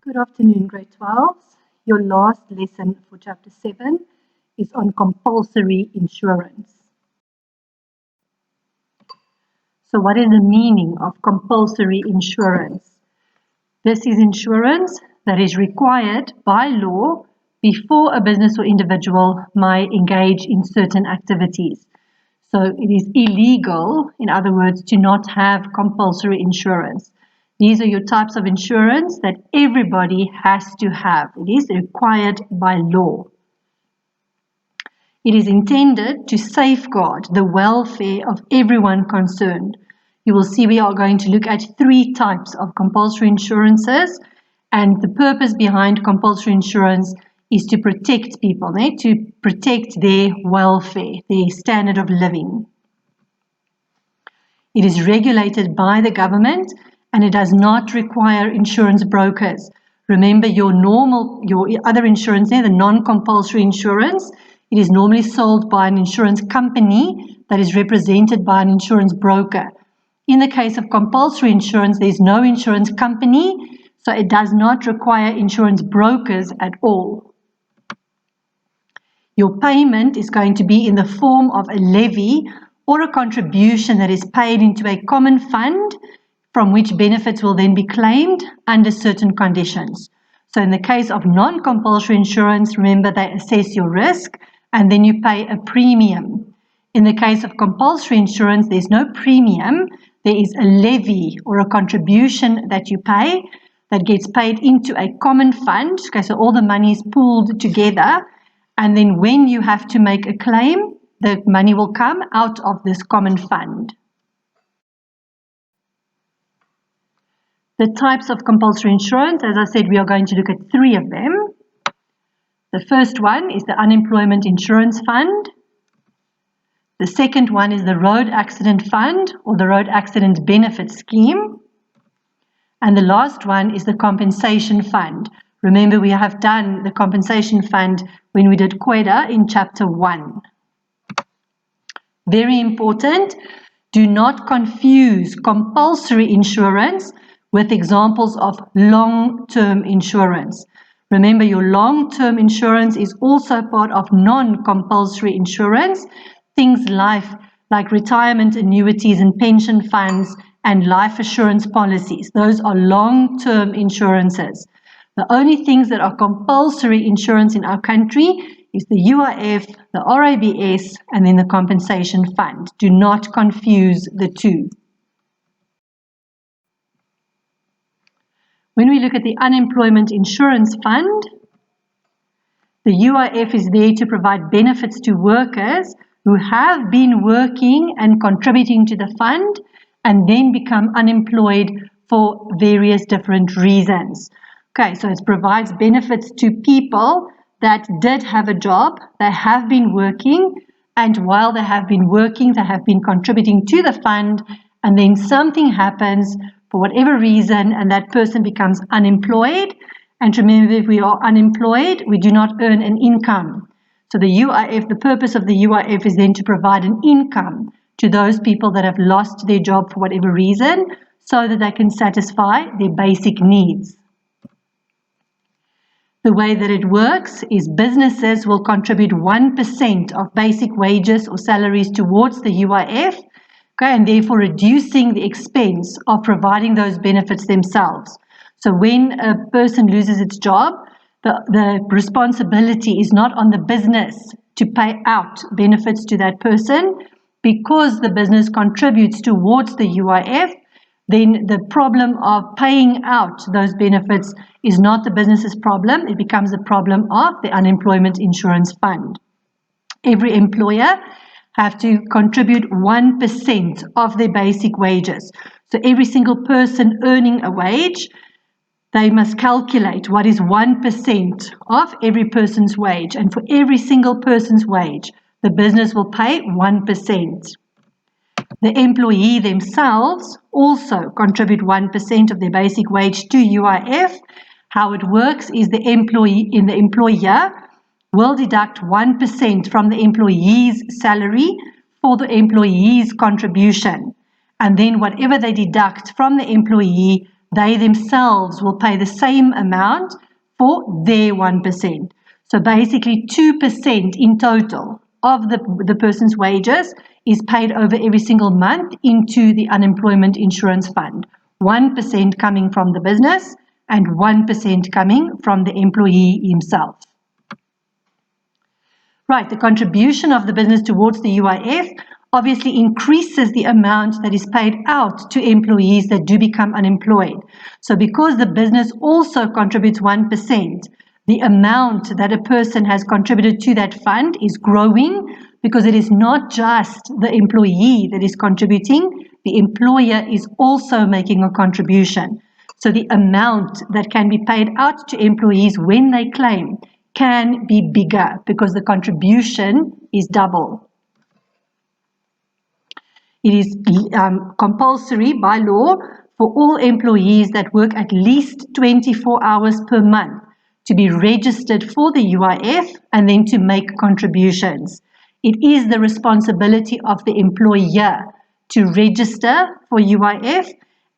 Good afternoon, grade 12s. Your last lesson for chapter 7 is on compulsory insurance. So what is the meaning of compulsory insurance? This is insurance that is required by law before a business or individual might engage in certain activities. So it is illegal, in other words, to not have compulsory insurance. These are your types of insurance that everybody has to have. It is required by law. It is intended to safeguard the welfare of everyone concerned. You will see we are going to look at 3 types of compulsory insurances, and the purpose behind compulsory insurance is to protect people, to protect their welfare, their standard of living. It is regulated by the government and it does not require insurance brokers. Remember your other insurance there, the non-compulsory insurance, it is normally sold by an insurance company that is represented by an insurance broker. In the case of compulsory insurance, there is no insurance company, so it does not require insurance brokers at all. Your payment is going to be in the form of a levy or a contribution that is paid into a common fund from which benefits will then be claimed under certain conditions. So in the case of non-compulsory insurance, remember they assess your risk and then you pay a premium. In the case of compulsory insurance, there's no premium. There is a levy or a contribution that you pay that gets paid into a common fund. Okay, so all the money is pooled together. And then when you have to make a claim, the money will come out of this common fund. The types of compulsory insurance, as I said, we are going to look at 3 of them. The first one is the Unemployment Insurance Fund. The second one is the Road Accident Fund or the Road Accident Benefit Scheme. And the last one is the Compensation Fund. Remember, we have done the Compensation Fund when we did QEDA in chapter 1. Very important, do not confuse compulsory insurance with examples of long-term insurance. Remember, your long-term insurance is also part of non-compulsory insurance. Things like retirement annuities and pension funds and life assurance policies. Those are long-term insurances. The only things that are compulsory insurance in our country is the UIF, the RABS, and then the Compensation Fund. Do not confuse the 2. When we look at the Unemployment Insurance Fund, the UIF is there to provide benefits to workers who have been working and contributing to the fund and then become unemployed for various different reasons. Okay, so it provides benefits to people that did have a job, they have been working, and while they have been working, they have been contributing to the fund, and then something happens for whatever reason, and that person becomes unemployed. And remember, if we are unemployed, we do not earn an income. So the UIF, the purpose of the UIF is then to provide an income to those people that have lost their job for whatever reason, so that they can satisfy their basic needs. The way that it works is businesses will contribute 1% of basic wages or salaries towards the UIF, and therefore reducing the expense of providing those benefits themselves. So when a person loses its job, the responsibility is not on the business to pay out benefits to that person. Because the business contributes towards the UIF, then the problem of paying out those benefits is not the business's problem. It becomes the problem of the Unemployment Insurance Fund. Every employer have to contribute 1% of their basic wages. So every single person earning a wage, they must calculate what is 1% of every person's wage. And for every single person's wage, the business will pay 1%. The employee themselves also contribute 1% of their basic wage to UIF. How it works is the employer will deduct 1% from the employee's salary for the employee's contribution. And then whatever they deduct from the employee, they themselves will pay the same amount for their 1%. So basically 2% in total of the person's wages is paid over every single month into the unemployment insurance fund. 1% coming from the business and 1% coming from the employee himself. Right, the contribution of the business towards the UIF obviously increases the amount that is paid out to employees that do become unemployed. So because the business also contributes 1%, the amount that a person has contributed to that fund is growing because it is not just the employee that is contributing, the employer is also making a contribution. So the amount that can be paid out to employees when they claim can be bigger because the contribution is double. It is compulsory by law for all employees that work at least 24 hours per month to be registered for the UIF and then to make contributions. It is the responsibility of the employer to register for UIF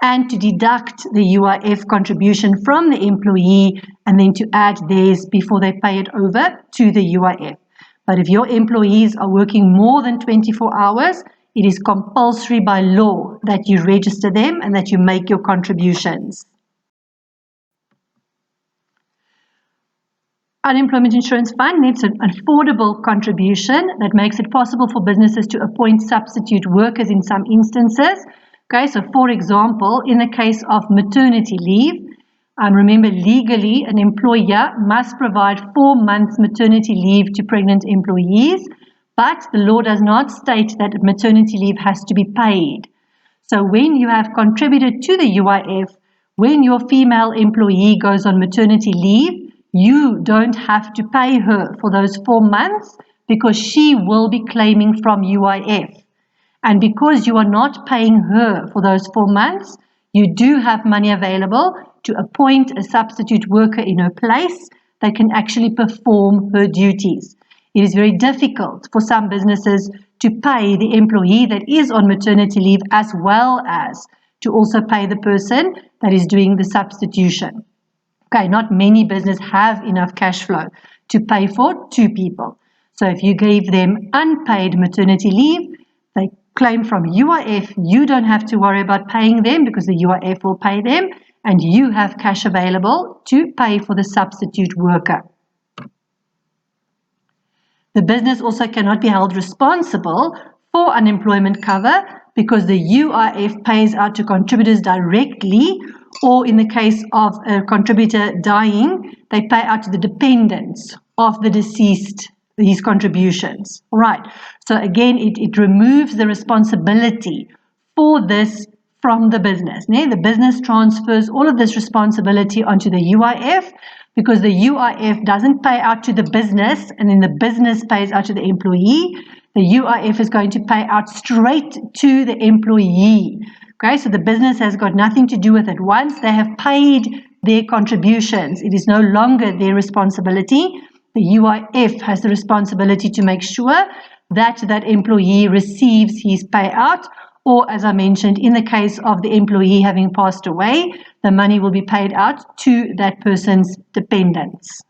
and to deduct the UIF contribution from the employee and then to add theirs before they pay it over to the UIF. But if your employees are working more than 24 hours, it is compulsory by law that you register them and that you make your contributions. Unemployment Insurance Fund needs an affordable contribution that makes it possible for businesses to appoint substitute workers in some instances. Okay, so for example, in the case of maternity leave, remember legally an employer must provide 4 months maternity leave to pregnant employees, but the law does not state that maternity leave has to be paid. So when you have contributed to the UIF, when your female employee goes on maternity leave, you don't have to pay her for those 4 months because she will be claiming from UIF. And because you are not paying her for those 4 months, you do have money available to appoint a substitute worker in her place that can actually perform her duties. It is very difficult for some businesses to pay the employee that is on maternity leave as well as to also pay the person that is doing the substitution. Okay, not many businesses have enough cash flow to pay for 2 people. So if you gave them unpaid maternity leave, they claim from UIF, you don't have to worry about paying them because the UIF will pay them and you have cash available to pay for the substitute worker. The business also cannot be held responsible for unemployment cover because the UIF pays out to contributors directly, or in the case of a contributor dying, they pay out to the dependents of the deceased these contributions. All right. So again, it removes the responsibility for this from the business. The business transfers all of this responsibility onto the UIF because the UIF doesn't pay out to the business and then the business pays out to the employee. The UIF is going to pay out straight to the employee. Okay, so the business has got nothing to do with it. Once they have paid their contributions, it is no longer their responsibility. The UIF has the responsibility to make sure that that employee receives his payout, or as I mentioned, in the case of the employee having passed away, the money will be paid out to that person's dependents.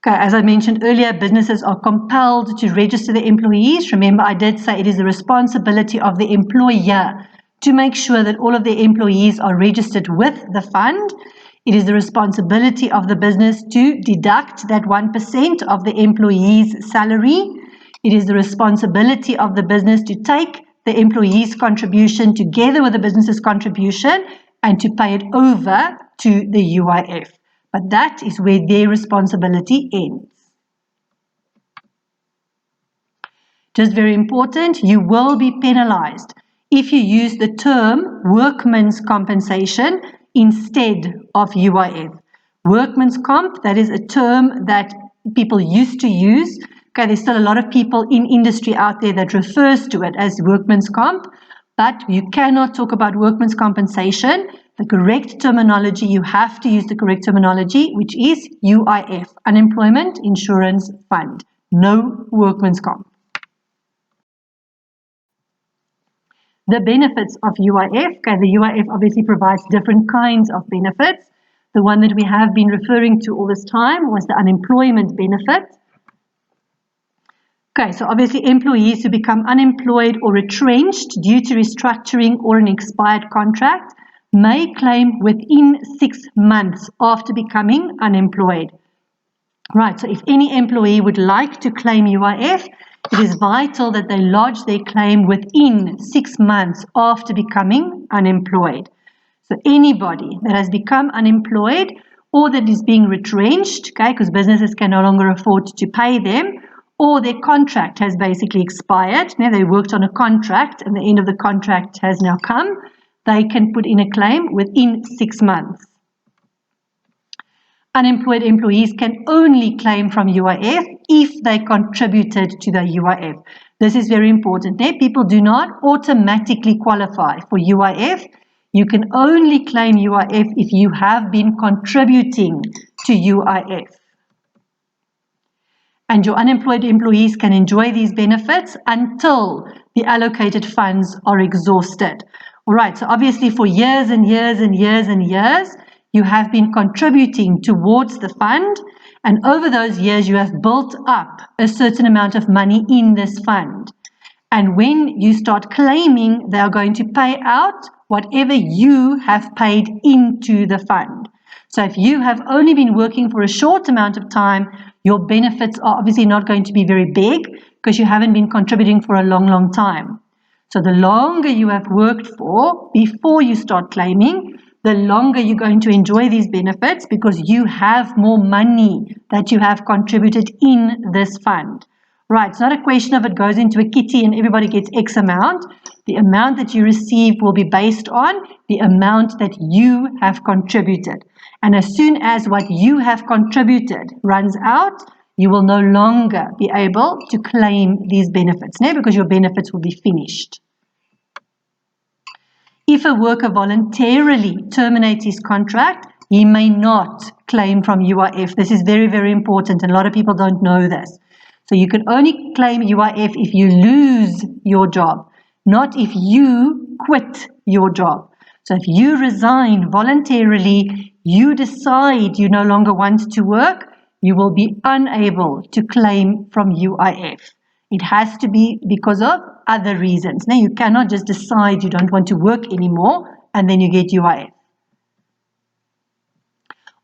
Okay, as I mentioned earlier, businesses are compelled to register the employees. Remember, I did say it is the responsibility of the employer to make sure that all of their employees are registered with the fund. It is the responsibility of the business to deduct that 1% of the employee's salary. It is the responsibility of the business to take the employee's contribution together with the business's contribution and to pay it over to the UIF. But that is where their responsibility ends. Just very important, you will be penalized if you use the term workman's compensation instead of UIF. Workman's comp, that is a term that people used to use. Okay, there's still a lot of people in industry out there that refers to it as workman's comp, but you cannot talk about workman's compensation. The correct terminology, you have to use the correct terminology, which is UIF, Unemployment Insurance Fund, no workman's comp. the benefits of UIF. Okay, the UIF obviously provides different kinds of benefits. The one that we have been referring to all this time was the unemployment benefit. Okay, so obviously employees who become unemployed or retrenched due to restructuring or an expired contract may claim within 6 months after becoming unemployed. Right, so if any employee would like to claim UIF, it is vital that they lodge their claim within 6 months after becoming unemployed. So anybody that has become unemployed or that is being retrenched, okay, because businesses can no longer afford to pay them, or their contract has basically expired, now they worked on a contract and the end of the contract has now come, they can put in a claim within 6 months. Unemployed employees can only claim from UIF if they contributed to the UIF. This is very important. People do not automatically qualify for UIF. You can only claim UIF if you have been contributing to UIF. And your unemployed employees can enjoy these benefits until the allocated funds are exhausted. All right, so obviously for years and years and years and years, you have been contributing towards the fund, and over those years you have built up a certain amount of money in this fund. And when you start claiming, they are going to pay out whatever you have paid into the fund. So if you have only been working for a short amount of time, your benefits are obviously not going to be very big because you haven't been contributing for a long, long time. So the longer you have worked for before you start claiming, the longer you're going to enjoy these benefits because you have more money that you have contributed in this fund. Right, it's not a question of it goes into a kitty and everybody gets X amount. The amount that you receive will be based on the amount that you have contributed. And as soon as what you have contributed runs out, you will no longer be able to claim these benefits, because your benefits will be finished. If a worker voluntarily terminates his contract, he may not claim from UIF. This is very, very important, and a lot of people don't know this. So you can only claim UIF if you lose your job, not if you quit your job. So if you resign voluntarily, you decide you no longer want to work, you will be unable to claim from UIF. It has to be because of other reasons. Now, you cannot just decide you don't want to work anymore and then you get UIF.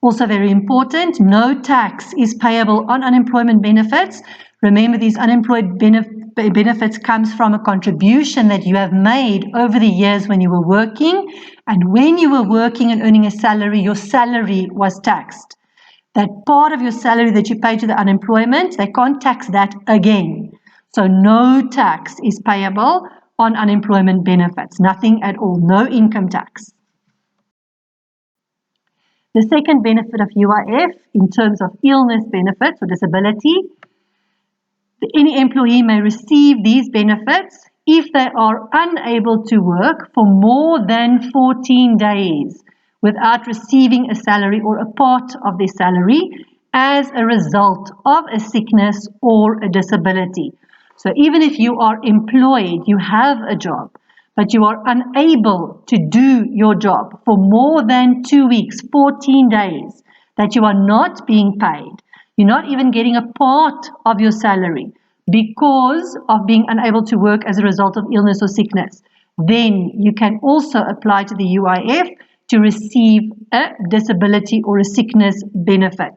Also very important, no tax is payable on unemployment benefits. Remember, these unemployed benefits comes from a contribution that you have made over the years when you were working. And when you were working and earning a salary, your salary was taxed. That part of your salary that you pay to the unemployment, they can't tax that again. So no tax is payable on unemployment benefits, nothing at all, no income tax. The second benefit of UIF in terms of illness benefits or disability, any employee may receive these benefits if they are unable to work for more than 14 days without receiving a salary or a part of their salary as a result of a sickness or a disability. So even if you are employed, you have a job, but you are unable to do your job for more than 2 weeks, 14 days, that you are not being paid, you're not even getting a part of your salary because of being unable to work as a result of illness or sickness, then you can also apply to the UIF to receive a disability or a sickness benefit.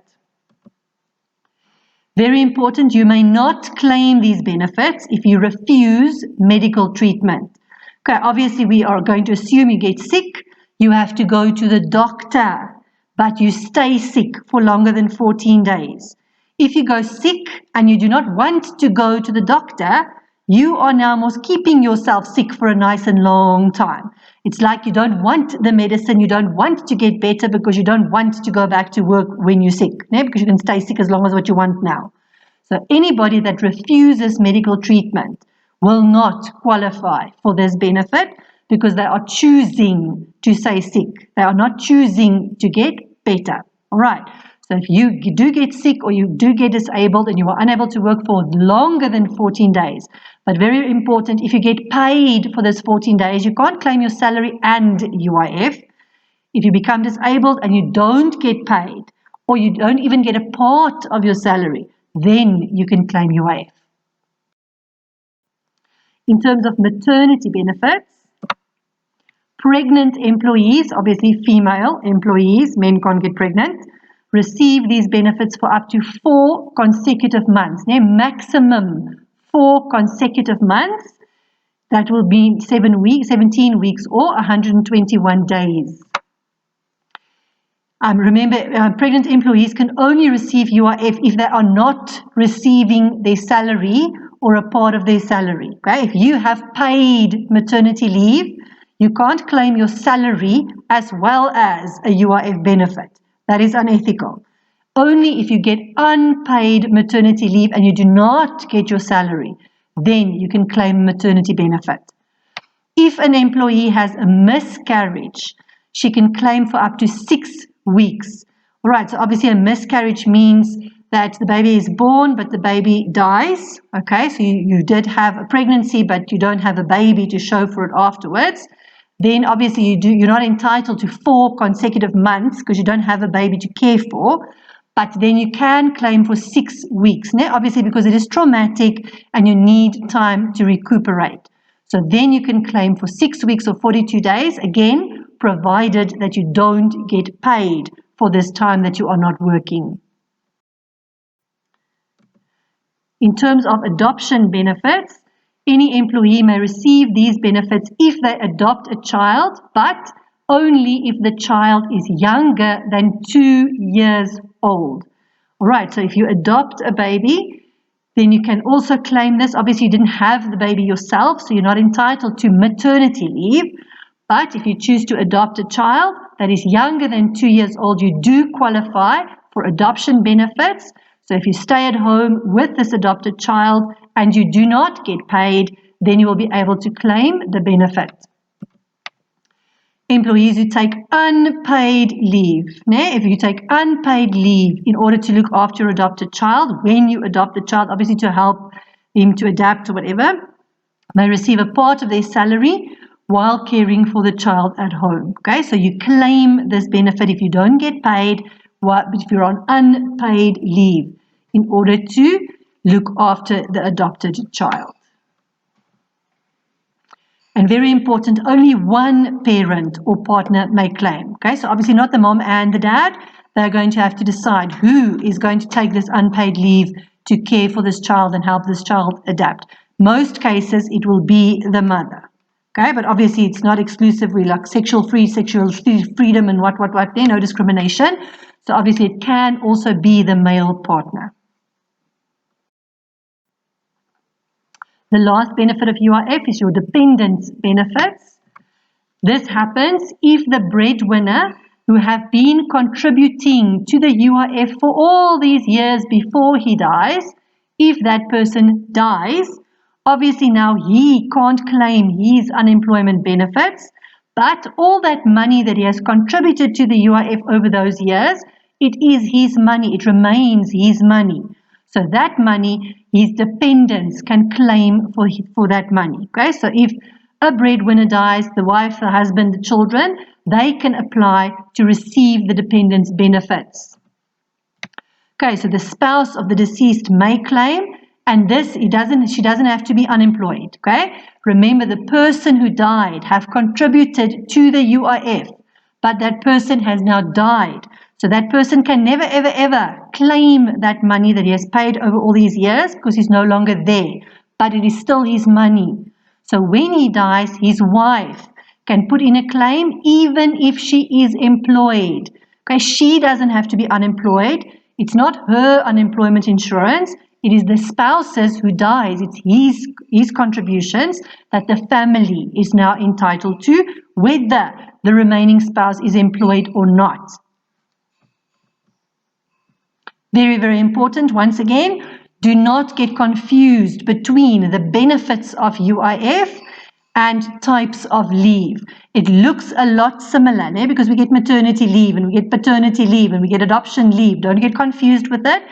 Very important, you may not claim these benefits if you refuse medical treatment. Okay, obviously we are going to assume you get sick, you have to go to the doctor, but you stay sick for longer than 14 days. If you go sick and you do not want to go to the doctor, you are now most keeping yourself sick for a nice and long time. It's like you don't want the medicine, you don't want to get better because you don't want to go back to work when you're sick, because you can stay sick as long as what you want now. So anybody that refuses medical treatment will not qualify for this benefit because they are choosing to stay sick. They are not choosing to get better. All right. So if you do get sick or you do get disabled and you are unable to work for longer than 14 days, but very important, if you get paid for those 14 days, you can't claim your salary and UIF. If you become disabled and you don't get paid, or you don't even get a part of your salary, then you can claim UIF. In terms of maternity benefits, pregnant employees, obviously female employees, men can't get pregnant, receive these benefits for up to 4 consecutive months. Now, maximum 4 consecutive months. That will be 17 weeks or 121 days. Remember, pregnant employees can only receive UIF if they are not receiving their salary or a part of their salary. Okay? If you have paid maternity leave, you can't claim your salary as well as a UIF benefit. That is unethical. Only if you get unpaid maternity leave and you do not get your salary, then you can claim maternity benefit. If an employee has a miscarriage, she can claim for up to 6 weeks. All right, so obviously a miscarriage means that the baby is born, but the baby dies. Okay, so you did have a pregnancy, but you don't have a baby to show for it afterwards. Then obviously you're not entitled to 4 consecutive months because you don't have a baby to care for. But then you can claim for 6 weeks. Now, obviously because it is traumatic and you need time to recuperate. So then you can claim for 6 weeks or 42 days, again, provided that you don't get paid for this time that you are not working. In terms of adoption benefits, any employee may receive these benefits if they adopt a child, but only if the child is younger than 2 years old. All right, so if you adopt a baby, then you can also claim this. Obviously, you didn't have the baby yourself, so you're not entitled to maternity leave. But if you choose to adopt a child that is younger than 2 years old, you do qualify for adoption benefits. So if you stay at home with this adopted child and you do not get paid, then you will be able to claim the benefit. Employees who take unpaid leave. Now, if you take unpaid leave in order to look after your adopted child, when you adopt the child, obviously to help him to adapt or whatever, may receive a part of their salary while caring for the child at home. Okay, so you claim this benefit if you don't get paid, if you're on unpaid leave, in order to look after the adopted child. And very important, only one parent or partner may claim. Okay, so obviously not the mom and the dad. They're going to have to decide who is going to take this unpaid leave to care for this child and help this child adapt. Most cases, it will be the mother. Okay, but obviously it's not exclusively like sexual freedom and what, there, no discrimination. So obviously it can also be the male partner. The last benefit of UIF is your dependent benefits. This happens if the breadwinner who have been contributing to the UIF for all these years before he dies, if that person dies, obviously now he can't claim his unemployment benefits, but all that money that he has contributed to the UIF over those years, it is his money, it remains his money. So that money, his dependents can claim for that money. Okay, so if a breadwinner dies, the wife, the husband, the children, they can apply to receive the dependents' benefits. Okay, so the spouse of the deceased may claim, and she doesn't have to be unemployed. Okay, remember the person who died have contributed to the UIF, but that person has now died. So that person can never, ever, ever claim that money that he has paid over all these years because he's no longer there, but it is still his money. So when he dies, his wife can put in a claim even if she is employed. Okay, she doesn't have to be unemployed. It's not her unemployment insurance. It is the spouse's who dies. It's his contributions that the family is now entitled to, whether the remaining spouse is employed or not. Very, very important. Once again, do not get confused between the benefits of UIF and types of leave. It looks a lot similar, because we get maternity leave and we get paternity leave and we get adoption leave. Don't get confused with it.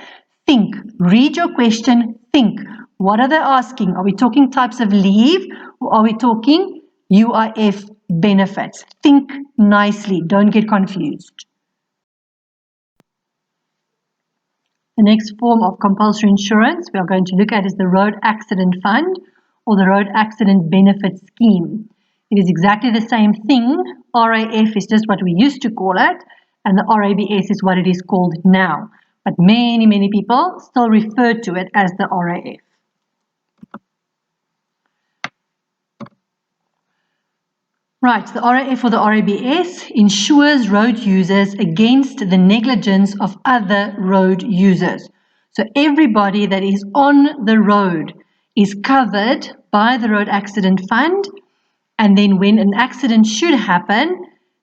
Think, read your question, think. What are they asking? Are we talking types of leave or are we talking UIF benefits? Think nicely, don't get confused. The next form of compulsory insurance we are going to look at is the Road Accident Fund or the Road Accident Benefit Scheme. It is exactly the same thing. RAF is just what we used to call it, and the RABS is what it is called now. But many people still refer to it as the RAF. Right, the RAF or the RABS insures road users against the negligence of other road users. So everybody that is on the road is covered by the Road Accident Fund, and then when an accident should happen,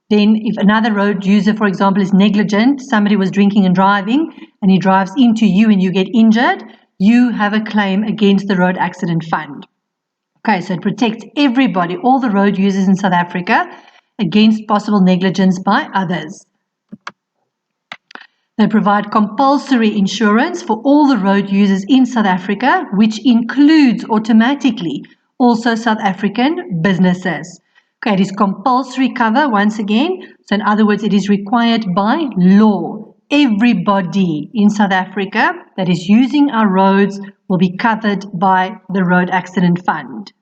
then if another road user, for example, is negligent, somebody was drinking and driving, and he drives into you and you get injured, you have a claim against the Road Accident Fund. Okay, so it protects everybody, all the road users in South Africa, against possible negligence by others. They provide compulsory insurance for all the road users in South Africa, which includes automatically also South African businesses. Okay, it is compulsory cover once again. So in other words, it is required by law. Everybody in South Africa that is using our roads will be covered by the Road Accident Fund.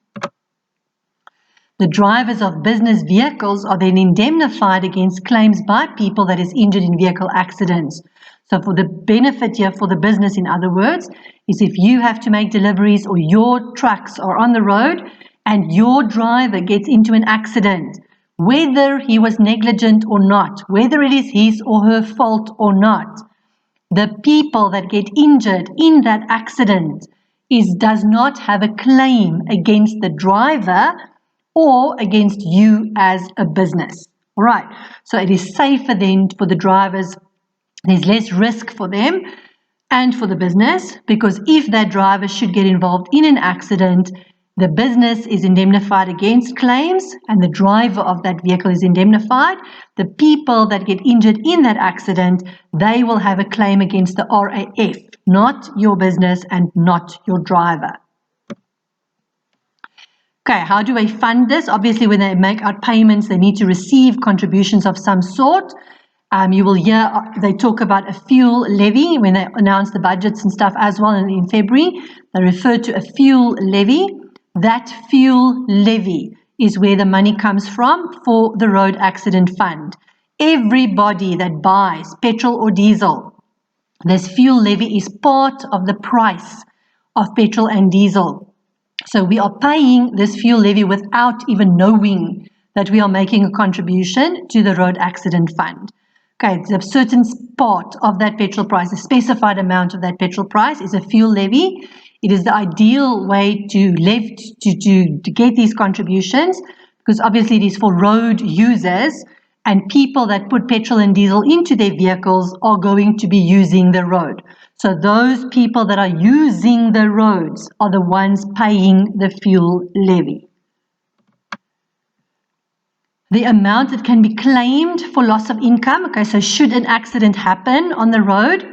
The drivers of business vehicles are then indemnified against claims by people that is injured in vehicle accidents. So for the benefit here for the business, in other words, is if you have to make deliveries or your trucks are on the road and your driver gets into an accident, whether he was negligent or not, whether it is his or her fault or not, the people that get injured in that accident does not have a claim against the driver or against you as a business. All right, so it is safer then for the drivers. There's less risk for them and for the business, because if that driver should get involved in an accident, the business is indemnified against claims and the driver of that vehicle is indemnified. The people that get injured in that accident, they will have a claim against the RAF, not your business and not your driver. Okay, how do they fund this? Obviously, when they make out payments, they need to receive contributions of some sort. You will hear they talk about a fuel levy when they announce the budgets and stuff as well in February. They refer to a fuel levy. That fuel levy is where the money comes from for the Road Accident Fund. Everybody that buys petrol or diesel, this fuel levy is part of the price of petrol and diesel. So we are paying this fuel levy without even knowing that we are making a contribution to the Road Accident Fund. Okay, a certain part of that petrol price, a specified amount of that petrol price is a fuel levy. It is the ideal way to get these contributions, because obviously it is for road users, and people that put petrol and diesel into their vehicles are going to be using the road. So those people that are using the roads are the ones paying the fuel levy. The amount that can be claimed for loss of income. Okay, so should an accident happen on the road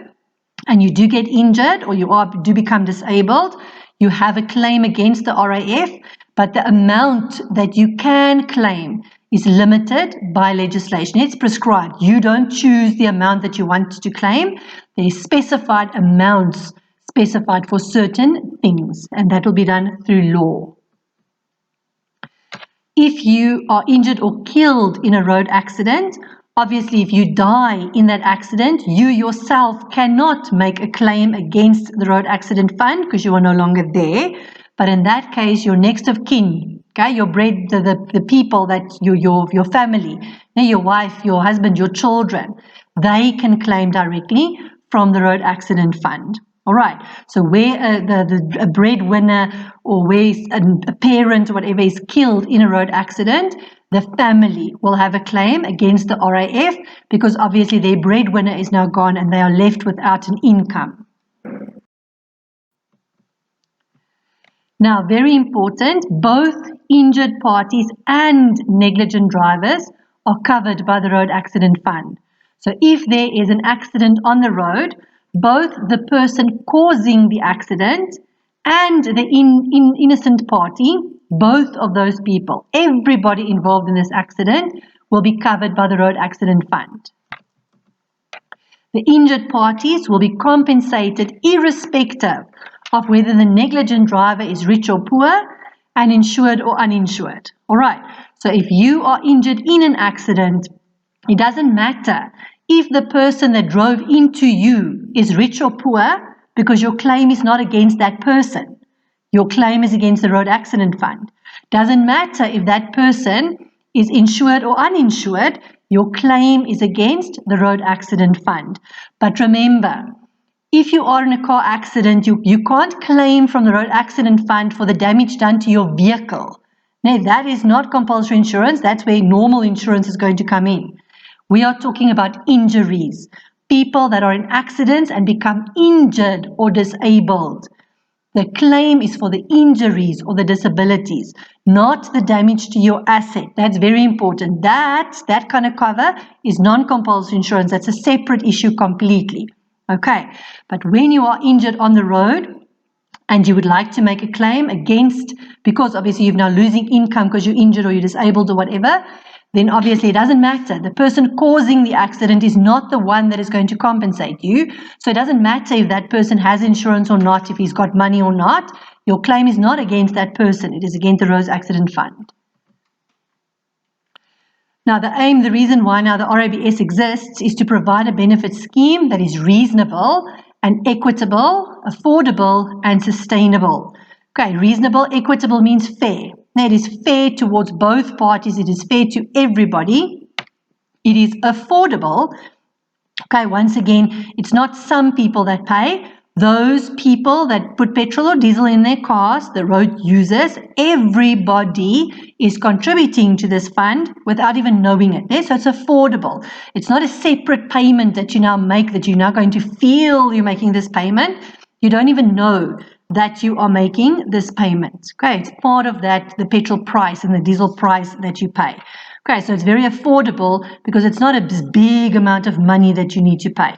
and you do get injured or you do become disabled, you have a claim against the RAF, but the amount that you can claim is limited by legislation. It's prescribed. You don't choose the amount that you want to claim. There is specified amounts specified for certain things, and that will be done through law. If you are injured or killed in a road accident, obviously if you die in that accident, you yourself cannot make a claim against the Road Accident Fund because you are no longer there. But in that case, your next of kin, okay, the people that your family, your wife, your husband, your children, they can claim directly from the Road Accident Fund. All right, so where a breadwinner or where a parent or whatever is killed in a road accident, the family will have a claim against the RAF because obviously their breadwinner is now gone and they are left without an income. Now, very important, both injured parties and negligent drivers are covered by the Road Accident Fund. So if there is an accident on the road, both the person causing the accident and the innocent party, both of those people, everybody involved in this accident, will be covered by the Road Accident Fund. The injured parties will be compensated irrespective of whether the negligent driver is rich or poor and insured or uninsured. All right, so if you are injured in an accident, it doesn't matter if the person that drove into you is rich or poor, because your claim is not against that person. Your claim is against the Road Accident Fund. Doesn't matter if that person is insured or uninsured, your claim is against the Road Accident Fund. But remember, if you are in a car accident, you can't claim from the Road Accident Fund for the damage done to your vehicle. Now, that is not compulsory insurance. That's where normal insurance is going to come in. We are talking about injuries. People that are in accidents and become injured or disabled. The claim is for the injuries or the disabilities, not the damage to your asset. That's very important. That kind of cover is non-compulsory insurance. That's a separate issue completely. Okay, but when you are injured on the road and you would like to make a claim against, because obviously you're now losing income because you're injured or you're disabled or whatever, then obviously it doesn't matter. The person causing the accident is not the one that is going to compensate you. So it doesn't matter if that person has insurance or not, if he's got money or not. Your claim is not against that person. It is against the Road Accident Fund. Now, the reason why now the RABS exists is to provide a benefit scheme that is reasonable and equitable, affordable and sustainable. Okay, reasonable, equitable means fair. Now, it is fair towards both parties. It is fair to everybody. It is affordable. Okay, once again, it's not some people that pay. Those people that put petrol or diesel in their cars, the road users, everybody is contributing to this fund without even knowing it. So it's affordable. It's not a separate payment that you now make, that you're now going to feel you're making this payment. You don't even know that you are making this payment. Okay, it's part of that, the petrol price and the diesel price that you pay. Okay, so it's very affordable because it's not a big amount of money that you need to pay.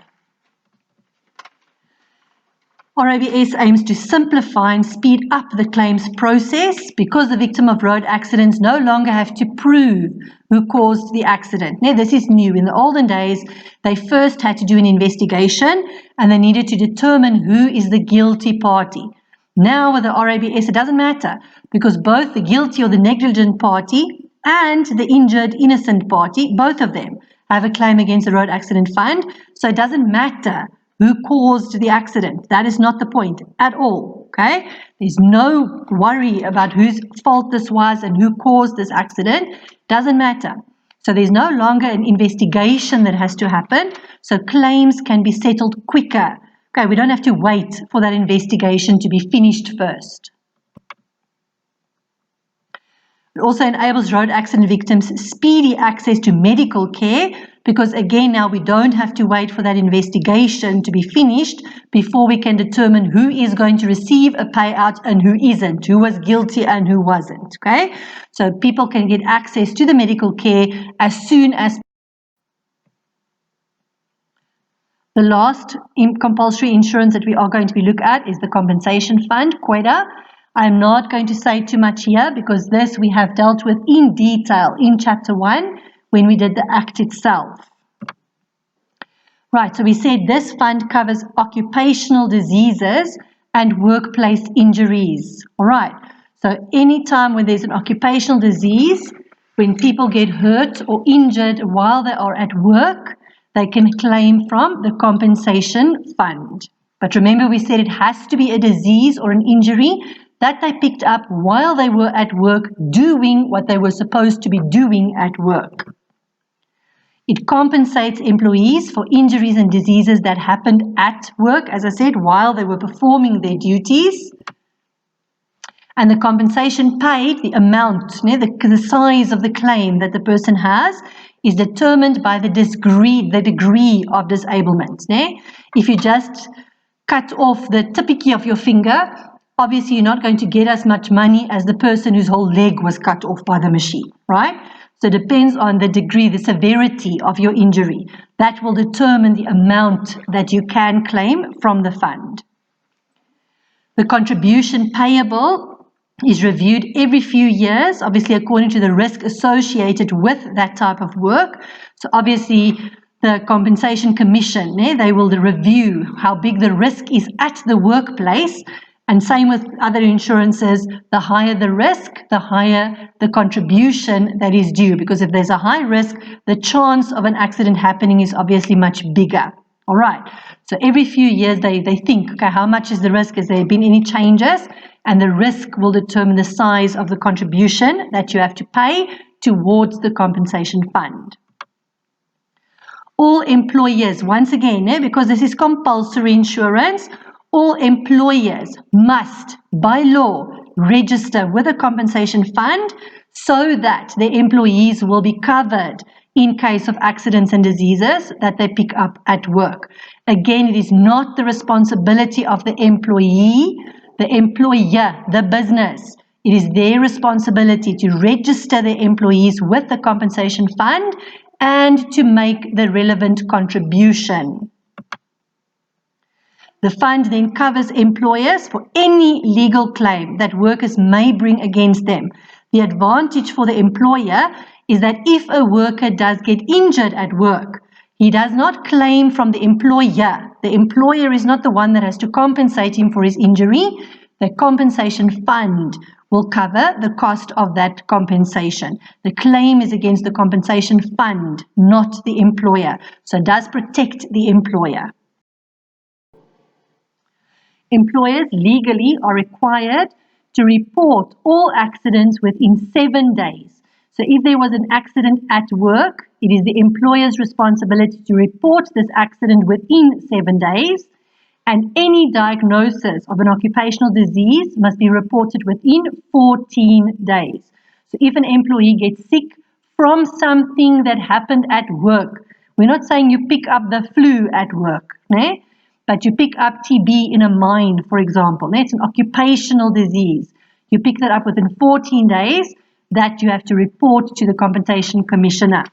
RABS aims to simplify and speed up the claims process because the victim of road accidents no longer have to prove who caused the accident. Now, this is new. In the olden days, they first had to do an investigation and they needed to determine who is the guilty party. Now, with the RABS, it doesn't matter because both the guilty or the negligent party and the injured innocent party, both of them, have a claim against the Road Accident Fund. So it doesn't matter who caused the accident. That is not the point at all, okay? There's no worry about whose fault this was and who caused this accident. Doesn't matter. So there's no longer an investigation that has to happen, so claims can be settled quicker. Okay, we don't have to wait for that investigation to be finished first. It also enables road accident victims speedy access to medical care because, again, now we don't have to wait for that investigation to be finished before we can determine who is going to receive a payout and who isn't, who was guilty and who wasn't, okay? So people can get access to the medical care as soon as. The last compulsory insurance that we are going to be looking at is the Compensation Fund, QUEDA. I'm not going to say too much here because this we have dealt with in detail in Chapter 1 when we did the Act itself. Right, so we said this fund covers occupational diseases and workplace injuries. All right, so anytime when there's an occupational disease, when people get hurt or injured while they are at work, they can claim from the Compensation Fund. But remember, we said it has to be a disease or an injury that they picked up while they were at work doing what they were supposed to be doing at work. It compensates employees for injuries and diseases that happened at work, as I said, while they were performing their duties. And the compensation paid, the amount, the size of the claim that the person has, is determined by the degree of disablement. If you just cut off the tippie of your finger, obviously you're not going to get as much money as the person whose whole leg was cut off by the machine, right? So it depends on the degree, the severity of your injury. That will determine the amount that you can claim from the fund. The contribution payable is reviewed every few years, obviously according to the risk associated with that type of work. So obviously the Compensation Commission, they will review how big the risk is at the workplace, and same with other insurances. The higher the risk, the higher the contribution that is due, because if there's a high risk, the chance of an accident happening is obviously much bigger. All right, so every few years they think, okay, how much is the risk? Has there been any changes? And the risk will determine the size of the contribution that you have to pay towards the compensation fund. All employers, once again, because this is compulsory insurance, all employers must, by law, register with a compensation fund so that their employees will be covered in case of accidents and diseases that they pick up at work. Again, it is not the responsibility of the employee, the employer, the business. It is their responsibility to register their employees with the compensation fund and to make the relevant contribution. The fund then covers employers for any legal claim that workers may bring against them. The advantage for the employer is that if a worker does get injured at work, he does not claim from the employer. The employer is not the one that has to compensate him for his injury. The compensation fund will cover the cost of that compensation. The claim is against the compensation fund, not the employer. So it does protect the employer. Employers legally are required to report all accidents within 7 days. So if there was an accident at work, it is the employer's responsibility to report this accident within 7 days, and any diagnosis of an occupational disease must be reported within 14 days. So if an employee gets sick from something that happened at work, we're not saying you pick up the flu at work, but you pick up TB in a mine, for example. It's an occupational disease. You pick that up within 14 days, that you have to report to the Compensation Commissioner.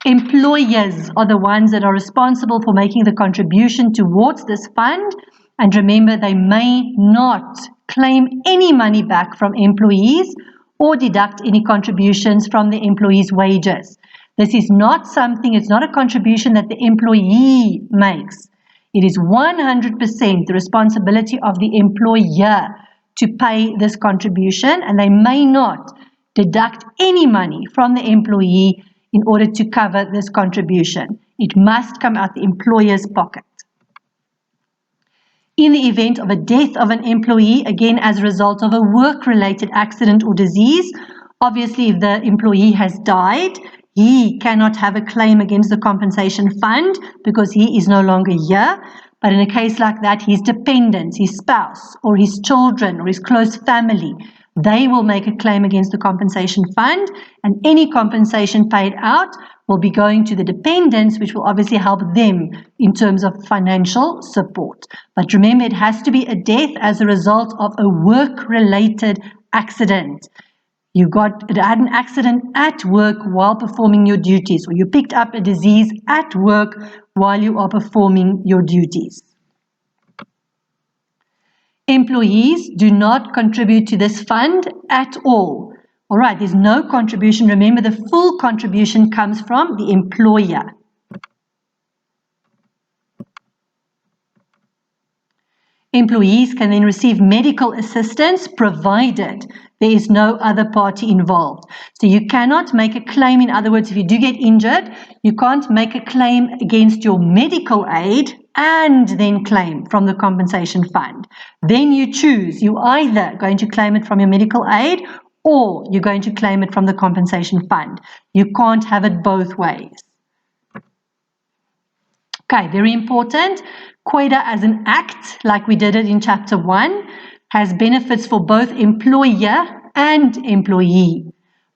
Employers are the ones that are responsible for making the contribution towards this fund, and remember, they may not claim any money back from employees or deduct any contributions from the employee's wages. This is not something, it's not a contribution that the employee makes. It is 100% the responsibility of the employer to pay this contribution, and they may not deduct any money from the employee in order to cover this contribution. It must come out the employer's pocket. In the event of a death of an employee, again as a result of a work-related accident or disease, obviously if the employee has died, he cannot have a claim against the compensation fund because he is no longer here. But in a case like that, his dependents, his spouse or his children or his close family, they will make a claim against the compensation fund, and any compensation paid out will be going to the dependents, which will obviously help them in terms of financial support. But remember, it has to be a death as a result of a work-related accident. You had an accident at work while performing your duties, or you picked up a disease at work while you are performing your duties. Employees do not contribute to this fund at all. All right, there's no contribution. Remember, the full contribution comes from the employer. Employees can then receive medical assistance provided there is no other party involved. So you cannot make a claim. In other words, if you do get injured, you can't make a claim against your medical aid and then claim from the compensation fund. Then you choose. You're either going to claim it from your medical aid or you're going to claim it from the compensation fund. You can't have it both ways. Okay, very important. COIDA as an act, like we did it in Chapter 1, has benefits for both employer and employee.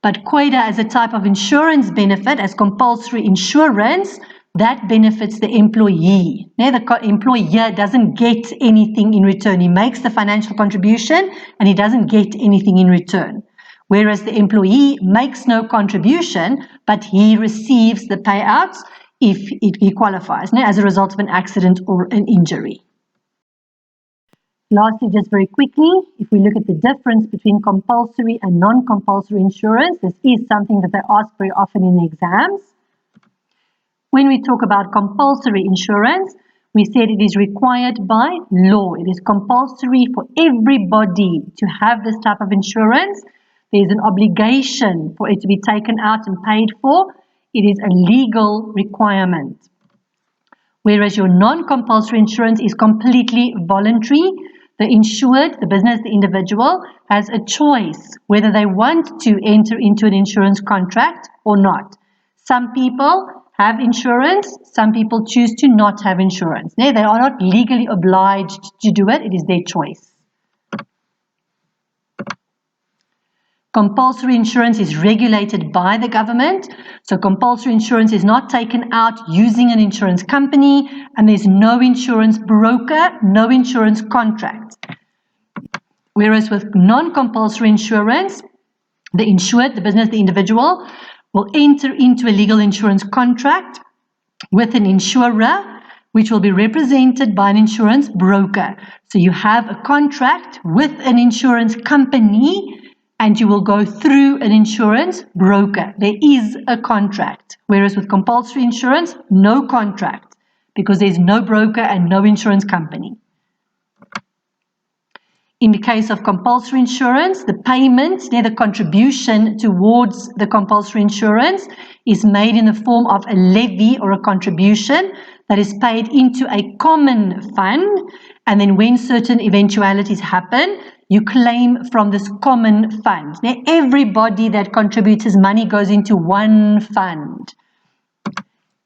But COIDA as a type of insurance benefit, as compulsory insurance, that benefits the employee. Now, the employer doesn't get anything in return. He makes the financial contribution and he doesn't get anything in return. Whereas the employee makes no contribution, but he receives the payouts if he qualifies, as a result of an accident or an injury. Lastly, just very quickly, if we look at the difference between compulsory and non-compulsory insurance, this is something that they ask very often in the exams. When we talk about compulsory insurance, we said it is required by law. It is compulsory for everybody to have this type of insurance. There is an obligation for it to be taken out and paid for. It is a legal requirement. Whereas your non-compulsory insurance is completely voluntary. The insured, the business, the individual, has a choice whether they want to enter into an insurance contract or not. Some people have insurance, some people choose to not have insurance. They are not legally obliged to do it, it is their choice. Compulsory insurance is regulated by the government, so compulsory insurance is not taken out using an insurance company, and there's no insurance broker, no insurance contract. Whereas with non-compulsory insurance, the insured, the business, the individual, will enter into a legal insurance contract with an insurer, which will be represented by an insurance broker. So you have a contract with an insurance company and you will go through an insurance broker. There is a contract, whereas with compulsory insurance, no contract, because there's no broker and no insurance company. In the case of compulsory insurance, the payment, the contribution towards the compulsory insurance is made in the form of a levy or a contribution that is paid into a common fund, and then when certain eventualities happen, you claim from this common fund. Now, everybody that contributes his money goes into one fund.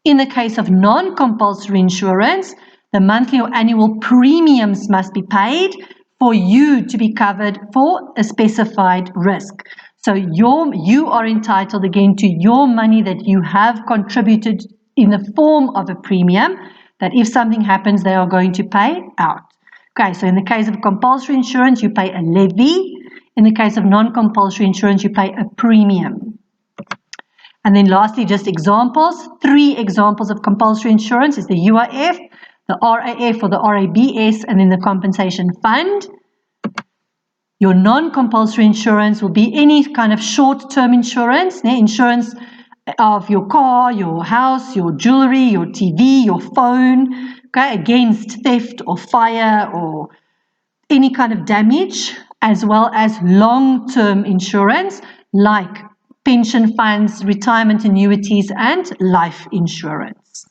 In the case of non-compulsory insurance, the monthly or annual premiums must be paid for you to be covered for a specified risk. So you are entitled again to your money that you have contributed in the form of a premium that if something happens, they are going to pay out. Okay, so in the case of compulsory insurance, you pay a levy. In the case of non-compulsory insurance, you pay a premium. And then lastly, just examples. 3 examples of compulsory insurance is the UIF, the RAF or the RABS, and then the compensation fund. Your non-compulsory insurance will be any kind of short-term insurance, insurance of your car, your house, your jewelry, your TV, your phone, okay, against theft or fire or any kind of damage, as well as long-term insurance like pension funds, retirement annuities, and life insurance.